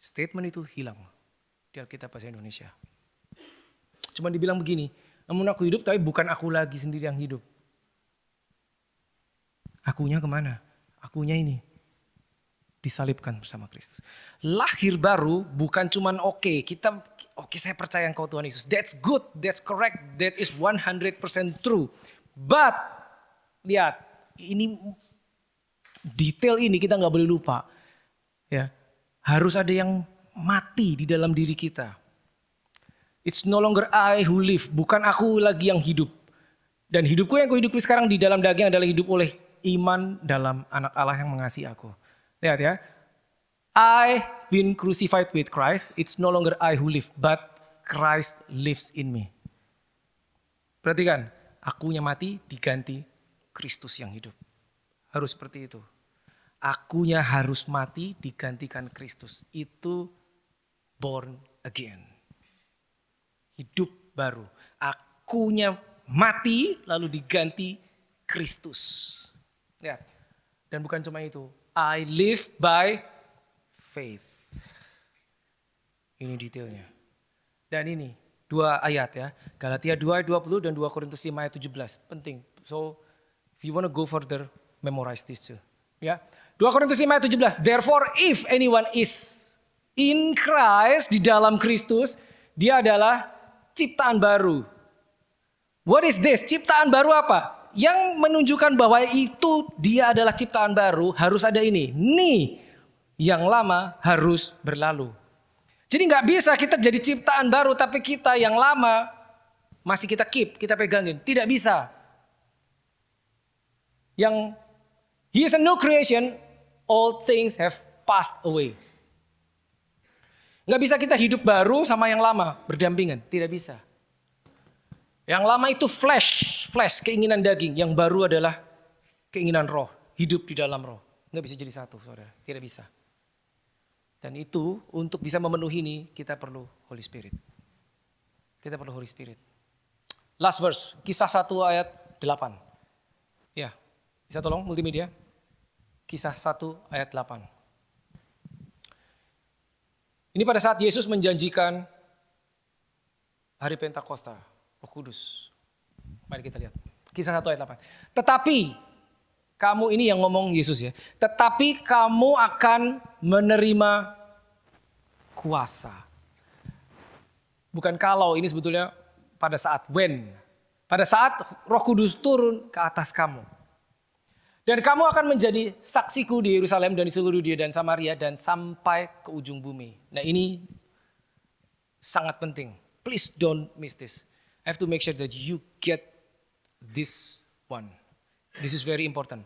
Statement itu hilang di Alkitab bahasa Indonesia. Cuma dibilang begini, namun aku hidup tapi bukan aku lagi sendiri yang hidup. Akunya kemana? Akunya ini. Disalibkan bersama Kristus. Lahir baru bukan cuman oke, saya percaya engkau Tuhan Yesus. That's good, that's correct, that is 100% true. But lihat, ini detail ini kita nggak boleh lupa. Ya, harus ada yang mati di dalam diri kita. It's no longer I who live, bukan aku lagi yang hidup. Dan hidupku yang kuhidupi sekarang di dalam daging adalah hidup oleh iman dalam Anak Allah yang mengasihi aku. Lihat ya, I've been crucified with Christ. It's no longer I who live, but Christ lives in me. Perhatikan, akunya mati diganti Kristus yang hidup. Harus seperti itu. Akunya harus mati digantikan Kristus. Itu born again. Hidup baru. Akunya mati lalu diganti Kristus. Lihat. Dan bukan cuma itu. I live by faith. Ini detailnya. Dan ini 2 ayat ya. Galatia 2 ayat 20 dan 2 Korintus 5 ayat 17. Penting. So if you want to go further, memorize this too. Ya. 2 Korintus 5 ayat 17. Therefore if anyone is in Christ, di dalam Kristus, dia adalah ciptaan baru. What is this? Ciptaan baru apa? Yang menunjukkan bahwa itu dia adalah ciptaan baru harus ada ini. Nih, yang lama harus berlalu. Jadi nggak bisa kita jadi ciptaan baru tapi kita yang lama masih kita keep, kita pegangin. Tidak bisa. Yang he is a new creation, all things have passed away. Nggak bisa kita hidup baru sama yang lama berdampingan, tidak bisa. Yang lama itu flesh, keinginan daging. Yang baru adalah keinginan roh, hidup di dalam roh. Nggak bisa jadi satu, saudara, tidak bisa. Dan itu untuk bisa memenuhi ini kita perlu Holy Spirit. Kita perlu Holy Spirit. Last verse, Kisah 1 ayat 8. Ya, bisa tolong multimedia? Kisah 1 ayat 8. Ini pada saat Yesus menjanjikan hari Pentakosta. Roh Kudus. Mari kita lihat. Kisah 1 ayat 8. Tetapi, kamu ini yang ngomong Yesus ya. Tetapi kamu akan menerima kuasa. Bukan kalau, ini sebetulnya pada saat when. Pada saat Roh Kudus turun ke atas kamu. Dan kamu akan menjadi saksiku di Yerusalem dan di seluruh Yudea dan Samaria dan sampai ke ujung bumi. Nah ini sangat penting. Please don't miss this. I have to make sure that you get this one. This is very important.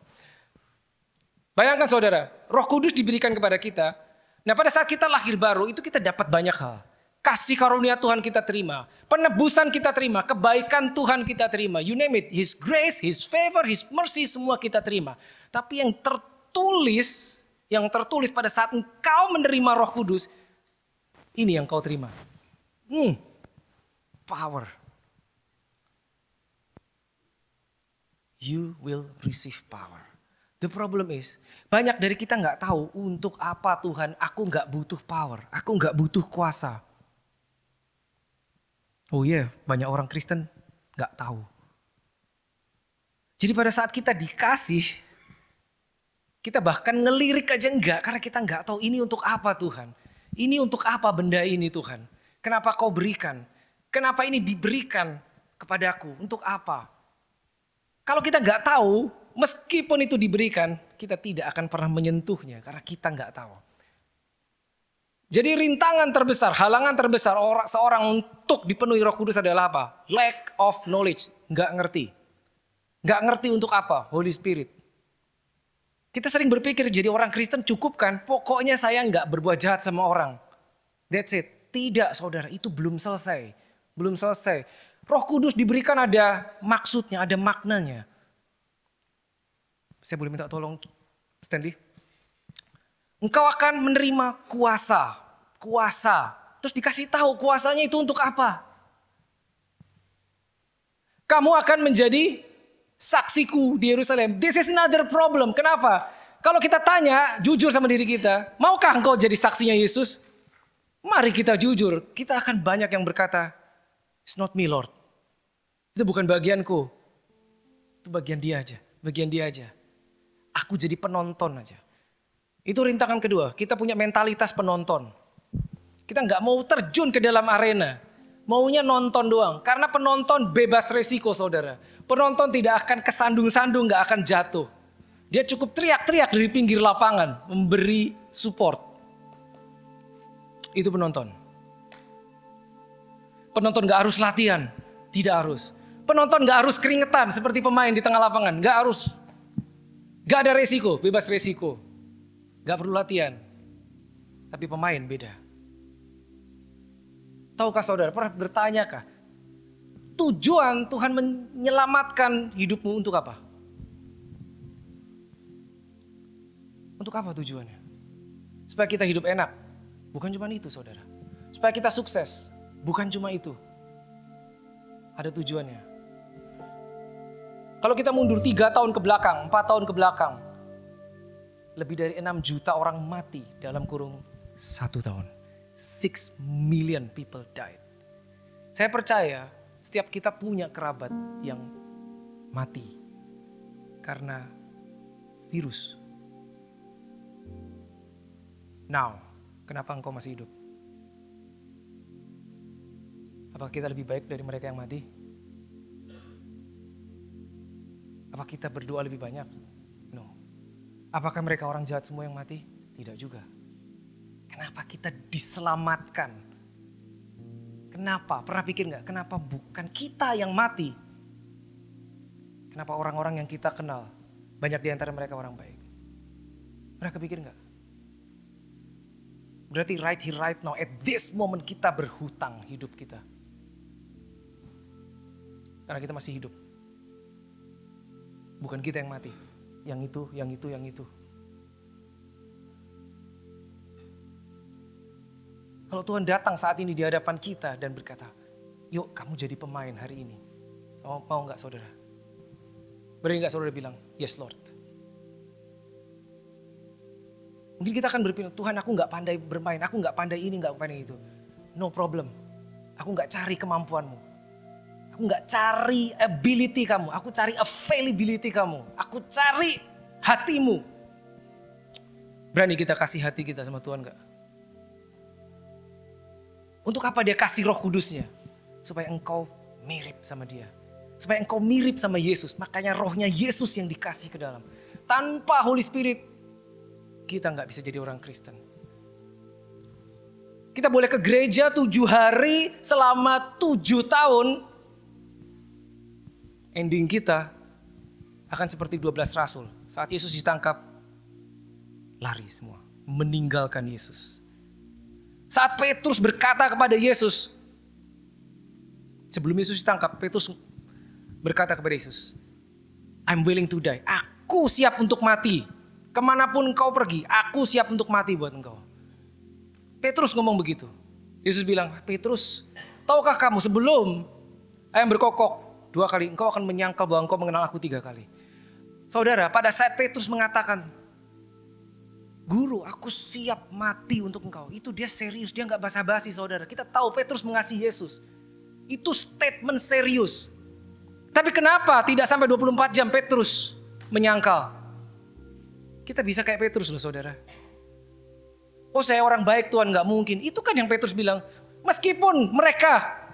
Bayangkan saudara, Roh Kudus diberikan kepada kita. Nah pada saat kita lahir baru itu kita dapat banyak hal. Kasih karunia Tuhan kita terima. Penebusan kita terima. Kebaikan Tuhan kita terima. You name it. His grace, His favor, His mercy semua kita terima. Tapi yang tertulis pada saat engkau menerima Roh Kudus. Ini yang kau terima. Power. You will receive power. The problem is, banyak dari kita nggak tahu untuk apa Tuhan, aku nggak butuh power. Aku nggak butuh kuasa. Oh iya, banyak orang Kristen gak tahu. Jadi pada saat kita dikasih, kita bahkan ngelirik aja enggak. Karena kita gak tahu ini untuk apa Tuhan. Ini untuk apa benda ini Tuhan. Kenapa kau berikan? Kenapa ini diberikan kepadaku? Untuk apa? Kalau kita gak tahu, meskipun itu diberikan, kita tidak akan pernah menyentuhnya. Karena kita gak tahu. Jadi rintangan terbesar, halangan terbesar seorang untuk dipenuhi Roh Kudus adalah apa? Lack of knowledge, nggak ngerti. Nggak ngerti untuk apa? Holy Spirit. Kita sering berpikir jadi orang Kristen cukup kan? Pokoknya saya nggak berbuat jahat sama orang. That's it. Tidak saudara, itu belum selesai. Belum selesai. Roh Kudus diberikan ada maksudnya, ada maknanya. Saya boleh minta tolong Stanley? Engkau akan menerima kuasa. Kuasa. Terus dikasih tahu kuasanya itu untuk apa. Kamu akan menjadi saksiku di Yerusalem. This is another problem. Kenapa? Kalau kita tanya jujur sama diri kita. Maukah engkau jadi saksinya Yesus? Mari kita jujur. Kita akan banyak yang berkata, it's not me Lord. Itu bukan bagianku. Itu bagian dia aja. Bagian dia aja. Aku jadi penonton aja. Itu rintangan kedua, kita punya mentalitas penonton. Kita nggak mau terjun ke dalam arena. Maunya nonton doang. Karena penonton bebas resiko saudara. Penonton tidak akan kesandung-sandung, nggak akan jatuh. Dia cukup teriak-teriak dari pinggir lapangan. Memberi support. Itu penonton. Penonton nggak harus latihan. Tidak harus. Penonton nggak harus keringetan seperti pemain di tengah lapangan. Nggak harus. Nggak ada resiko, bebas resiko. Gak perlu latihan. Tapi pemain beda. Tahukah saudara, pernah bertanyakah? Tujuan Tuhan menyelamatkan hidupmu untuk apa? Untuk apa tujuannya? Supaya kita hidup enak. Bukan cuma itu saudara. Supaya kita sukses. Bukan cuma itu. Ada tujuannya. Kalau kita mundur 3 tahun ke belakang, 4 tahun ke belakang. Lebih dari 6 juta orang mati dalam kurung 1 tahun. 6 million people died. Saya percaya setiap kita punya kerabat yang mati. Karena virus. Now, kenapa engkau masih hidup? Apakah kita lebih baik dari mereka yang mati? Apa kita berdoa lebih banyak? No. Apakah mereka orang jahat semua yang mati? Tidak juga. Kenapa kita diselamatkan? Kenapa? Pernah pikir gak? Kenapa bukan kita yang mati? Kenapa orang-orang yang kita kenal, banyak di antara mereka orang baik? Pernah kepikir gak? Berarti right here, right now, at this moment kita berhutang hidup kita. Karena kita masih hidup. Bukan kita yang mati. Yang itu, yang itu, yang itu. Kalau Tuhan datang saat ini di hadapan kita dan berkata, yuk kamu jadi pemain hari ini. Mau gak saudara? Berani gak saudara bilang, yes Lord. Mungkin kita akan berpikir, Tuhan aku gak pandai bermain, aku gak pandai ini, gak pandai itu. No problem. Aku gak cari kemampuanmu. Aku Aku nggak cari ability kamu, aku cari availability kamu. Aku cari hatimu. Berani kita kasih hati kita sama Tuhan nggak? Untuk apa dia kasih Roh Kudusnya? Supaya engkau mirip sama dia. Supaya engkau mirip sama Yesus. Makanya rohnya Yesus yang dikasih ke dalam. Tanpa Holy Spirit, kita nggak bisa jadi orang Kristen. Kita boleh ke gereja 7 hari selama 7 tahun. Ending kita akan seperti 12 rasul. Saat Yesus ditangkap, lari semua. Meninggalkan Yesus. Saat Petrus berkata kepada Yesus, sebelum Yesus ditangkap, Petrus berkata kepada Yesus, I'm willing to die. Aku siap untuk mati. Kemanapun engkau pergi, aku siap untuk mati buat engkau. Petrus ngomong begitu. Yesus bilang, Petrus, tahukah kamu sebelum ayam berkokok 2 kali, engkau akan menyangkal bahwa engkau mengenal aku 3 kali. Saudara, pada saat Petrus mengatakan, Guru, aku siap mati untuk engkau. Itu dia serius, dia gak basa-basi saudara. Kita tahu Petrus mengasihi Yesus. Itu statement serius. Tapi kenapa tidak sampai 24 jam Petrus menyangkal? Kita bisa kayak Petrus loh saudara. Oh saya orang baik Tuhan, gak mungkin. Itu kan yang Petrus bilang, meskipun mereka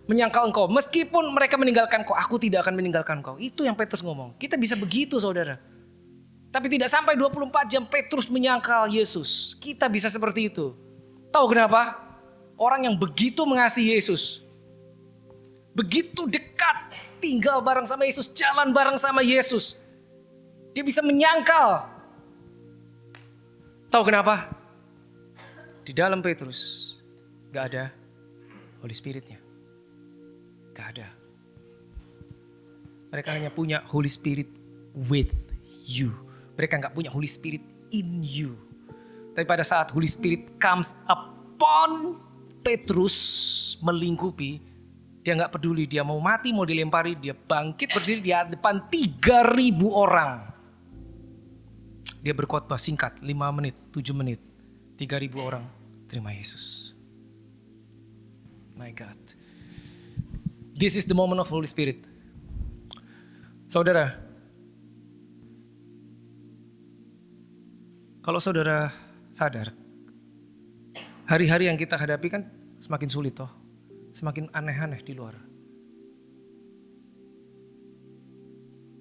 menyangkal engkau, meskipun mereka meninggalkan kau, aku tidak akan meninggalkan kau. Itu yang Petrus ngomong. Kita bisa begitu saudara. Tapi tidak sampai 24 jam Petrus menyangkal Yesus. Kita bisa seperti itu. Tahu kenapa? Orang yang begitu mengasihi Yesus, begitu dekat, tinggal bareng sama Yesus, jalan bareng sama Yesus, dia bisa menyangkal. Tahu kenapa? Di dalam Petrus gak ada Holy Spirit-nya. Gak ada. Mereka hanya punya Holy Spirit with you. Mereka gak punya Holy Spirit in you. Tapi pada saat Holy Spirit comes upon Petrus, melingkupi, dia gak peduli. Dia mau mati, mau dilempari, dia bangkit berdiri di depan 3.000 orang. Dia berkhotbah singkat, 5 menit, 7 menit. 3.000 orang terima Yesus. My God. This is the moment of Holy Spirit. Saudara, kalau saudara sadar, hari-hari yang kita hadapi kan semakin sulit toh. Semakin aneh-aneh di luar.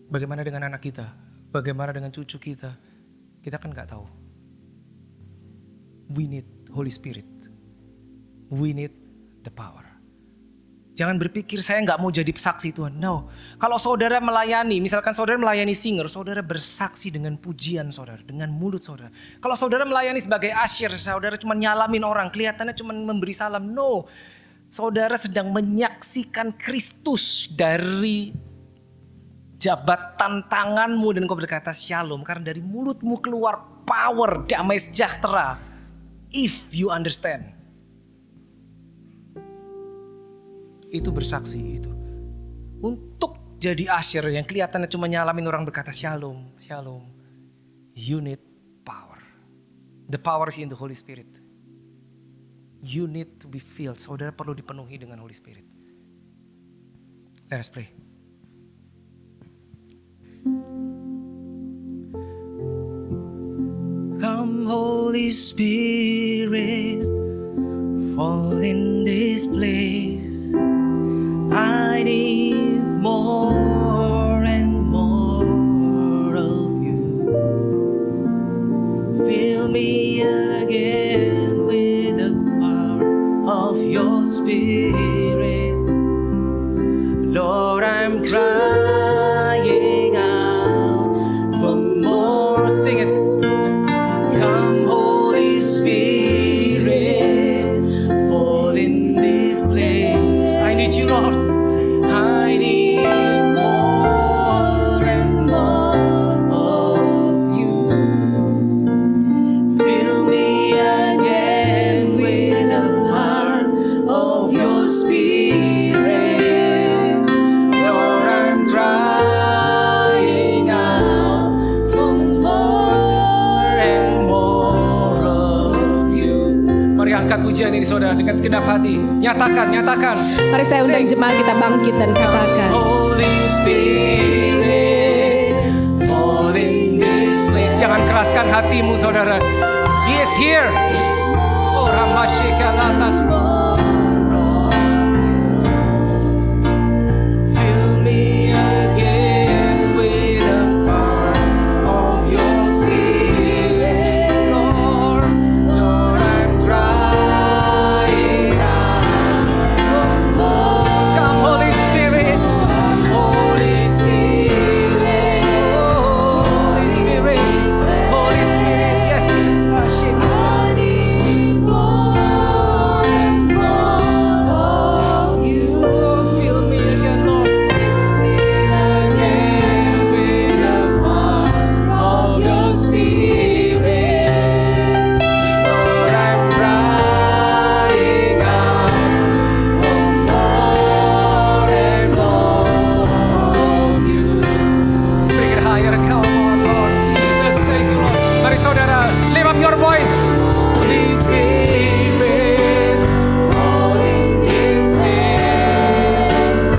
Bagaimana dengan anak kita? Bagaimana dengan cucu kita? Kita kan gak tahu. We need Holy Spirit. We need the power. Jangan berpikir saya gak mau jadi saksi Tuhan. No. Kalau saudara melayani, misalkan saudara melayani singer, saudara bersaksi dengan pujian saudara, dengan mulut saudara. Kalau saudara melayani sebagai usher, saudara cuma nyalamin orang, kelihatannya cuma memberi salam. No. Saudara sedang menyaksikan Kristus dari jabatan tanganmu dan kau berkata shalom. Karena dari mulutmu keluar power, damai sejahtera. If you understand. Itu bersaksi itu. Untuk jadi usher yang kelihatannya cuma nyalamin orang berkata shalom, shalom. You need power. The power is in the Holy Spirit. You need to be filled. Saudara perlu dipenuhi dengan Holy Spirit. Let us pray. Come Holy Spirit, fall in this place. I need more and more of you. Fill me again with the power of your Spirit. Lord, I'm crying out for more. Sing it. Come Holy Spirit, fall in this place. I need you, Lord. I need more and more of you. Fill me again with the power of your Spirit. Lord, I'm crying pujian ini saudara dengan segenap hati. Nyatakan. Mari saya undang jemaat kita bangkit dan katakan. Holy Spirit, fall in this place. Jangan keraskan hatimu saudara. He is here. Oh Ramashikalatas. Fill me again with the power of your spirit, Lord. Lord, I'm crying out. Come, Holy Spirit. Holy Spirit. Holy Spirit. Holy Spirit. Yes. Fill me again, Lord. With the power of your spirit. Lord, I'm crying out for more and more of you. Let's bring it higher. Come on, Lord Jesus. Thank you, Lord. Mari saudara, lift up your voice. Holy Spirit, fall in this place.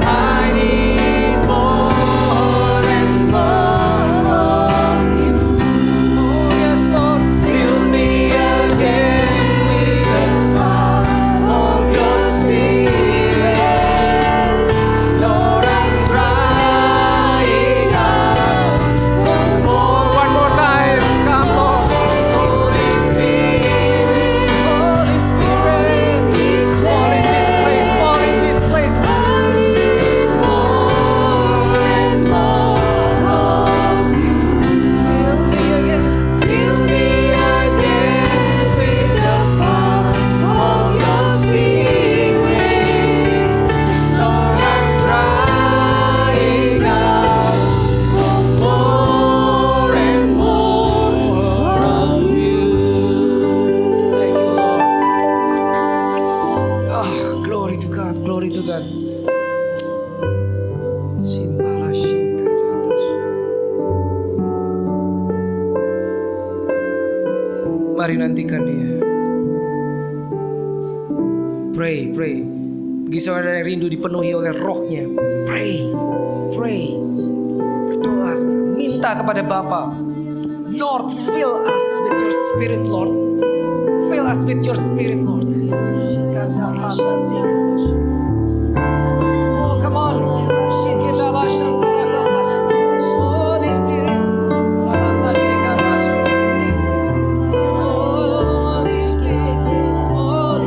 I need more and more of you. Oh yes, Lord, fill me again with the power of your spirit. Lord, I'm crying out for more. One more time, come Lord. Holy Spirit, Holy Spirit, fall in this place, fall in this place. I need more and more of you. Fill me again with the power of your spirit. Lord, I'm crying out for more and more of you. Thank you, Lord. Ah, glory to God, glory to God. Mari nantikan dia. Pray. Bagi saudara yang rindu dipenuhi oleh rohnya, pray. Berdoa, minta kepada Bapa. Lord, fill us with your spirit, Lord. Fill us with your spirit, Lord. Oh, come on. Holy Spirit. Holy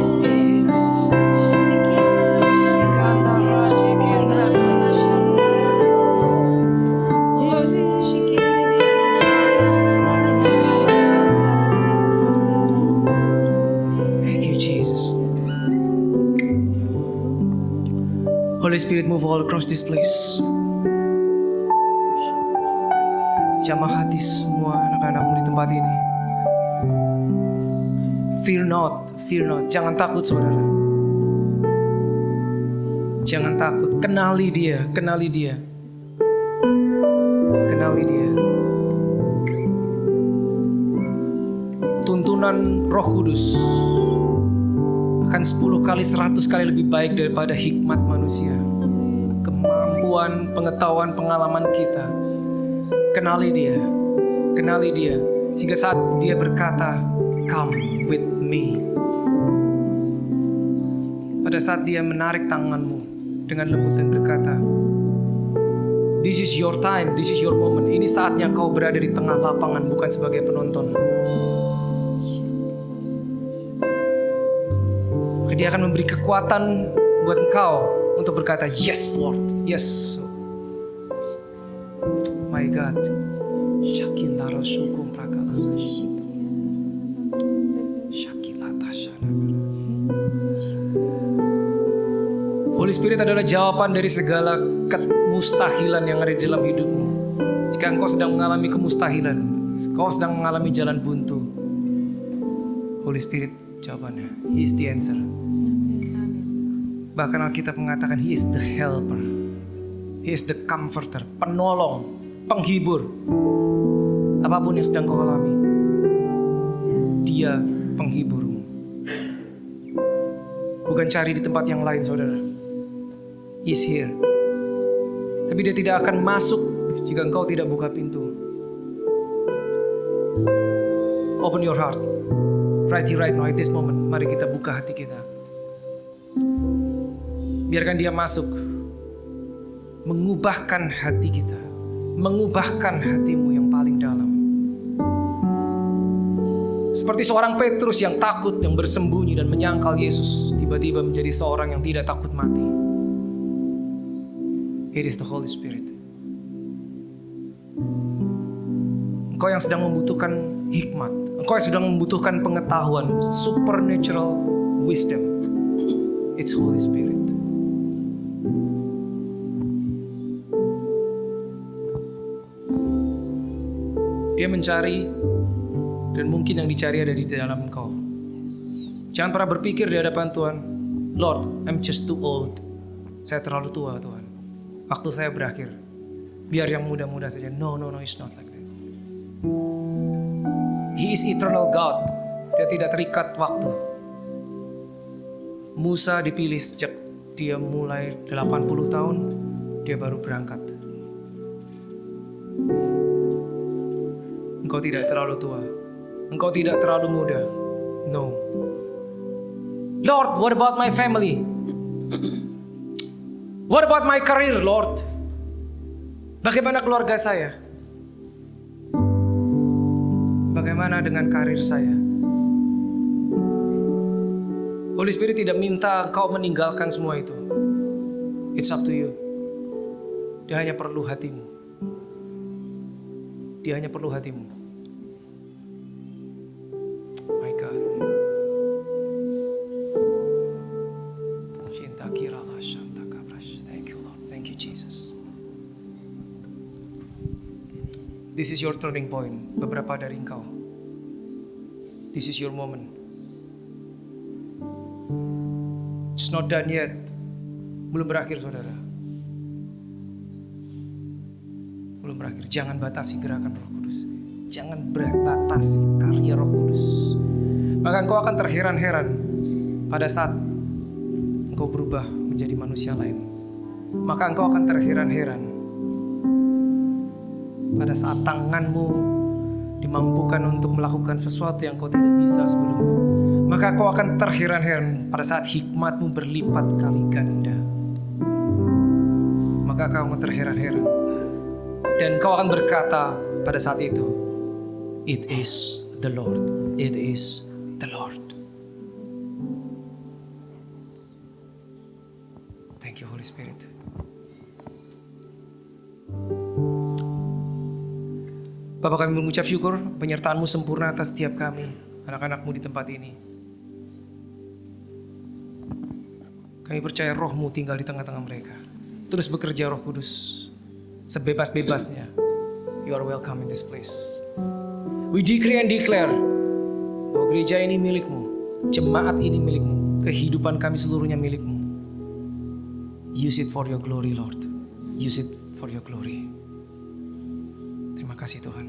Spirit. Thank you, Jesus. Holy Spirit, move all across this place. Jamah hati semua anak-anakmu di tempat ini. Fear not. Jangan takut saudara. Jangan takut. Kenali dia. Tuntunan Roh Kudus akan 10 kali 100 kali lebih baik daripada hikmat manusia. Kemampuan, pengetahuan, pengalaman kita. Kenali dia. Sehingga saat dia berkata, come with me. Pada saat dia menarik tanganmu dengan lembut dan berkata, this is your time, this is your moment. Ini saatnya kau berada di tengah lapangan, bukan sebagai penonton. Maka dia akan memberi kekuatan buat engkau untuk berkata, yes Lord, yes. My God. Shakindaro syukum prakala. Holy Spirit adalah jawaban dari segala kemustahilan yang ada di dalam hidupmu. Jika engkau sedang mengalami kemustahilan, engkau sedang mengalami jalan buntu, Holy Spirit jawabannya. He is the answer. Bahkan Alkitab mengatakan He is the helper. He is the comforter, penolong, penghibur. Apapun yang sedang kau alami, Dia penghiburmu. Bukan cari di tempat yang lain, saudara. He's here. Tapi dia tidak akan masuk jika engkau tidak buka pintu. Open your heart. Right here, right now, at this moment. Mari kita buka hati kita. Biarkan dia masuk. Mengubahkan hati kita. Mengubahkan hatimu yang paling dalam. Seperti seorang Petrus yang takut, yang bersembunyi dan menyangkal Yesus, tiba-tiba menjadi seorang yang tidak takut mati. It is the Holy Spirit. Engkau yang sedang membutuhkan hikmat, engkau yang sedang membutuhkan pengetahuan, supernatural wisdom. It's Holy Spirit. Dia mencari, dan mungkin yang dicari ada di dalam engkau. Jangan pernah berpikir di hadapan Tuhan, Lord, I'm just too old. Saya terlalu tua, Tuhan. Waktu saya berakhir. Biar yang muda-muda saja. No, it's not like that. He is eternal God. Dia tidak terikat waktu. Musa dipilih sejak dia mulai 80 tahun, dia baru berangkat. Engkau tidak terlalu tua. Engkau tidak terlalu muda. No. Lord, what about my family? What about my career, Lord? Bagaimana keluarga saya? Bagaimana dengan karir saya? Holy Spirit tidak minta kau meninggalkan semua itu. It's up to you. Dia hanya perlu hatimu. Dia hanya perlu hatimu. My God. Thank you, Lord. Thank you, Jesus. This is your turning point. Beberapa dari engkau. This is your moment. It's not done yet. Belum berakhir, saudara. Belum berakhir. Jangan batasi gerakan Roh Kudus. Jangan batasi karya Roh Kudus. Maka engkau akan terheran-heran pada saat engkau berubah menjadi manusia lain. Maka engkau akan terheran-heran pada saat tanganmu dimampukan untuk melakukan sesuatu yang kau tidak bisa sebelumnya. Maka kau akan terheran-heran pada saat hikmatmu berlipat kali ganda. Maka kau akan terheran-heran. Dan kau akan berkata pada saat itu, it is the Lord. It is the Lord. Thank you, Holy Spirit. Bapa, kami mengucap syukur penyertaan-Mu sempurna atas setiap kami, anak-anak-Mu di tempat ini. Kami percaya Roh-Mu tinggal di tengah-tengah mereka. Terus bekerja, Roh Kudus, sebebas-bebasnya. You are welcome in this place. We decree and declare bahwa gereja ini milik-Mu, jemaat ini milik-Mu, kehidupan kami seluruhnya milik-Mu. Use it for your glory, Lord. Use it for your glory. Terima kasih, Tuhan.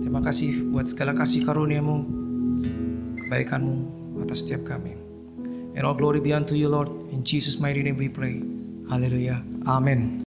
Terima kasih buat segala kasih karunia-Mu, kebaikan-Mu atas setiap kami. And all glory be unto you, Lord. In Jesus' mighty name we pray. Hallelujah. Amen.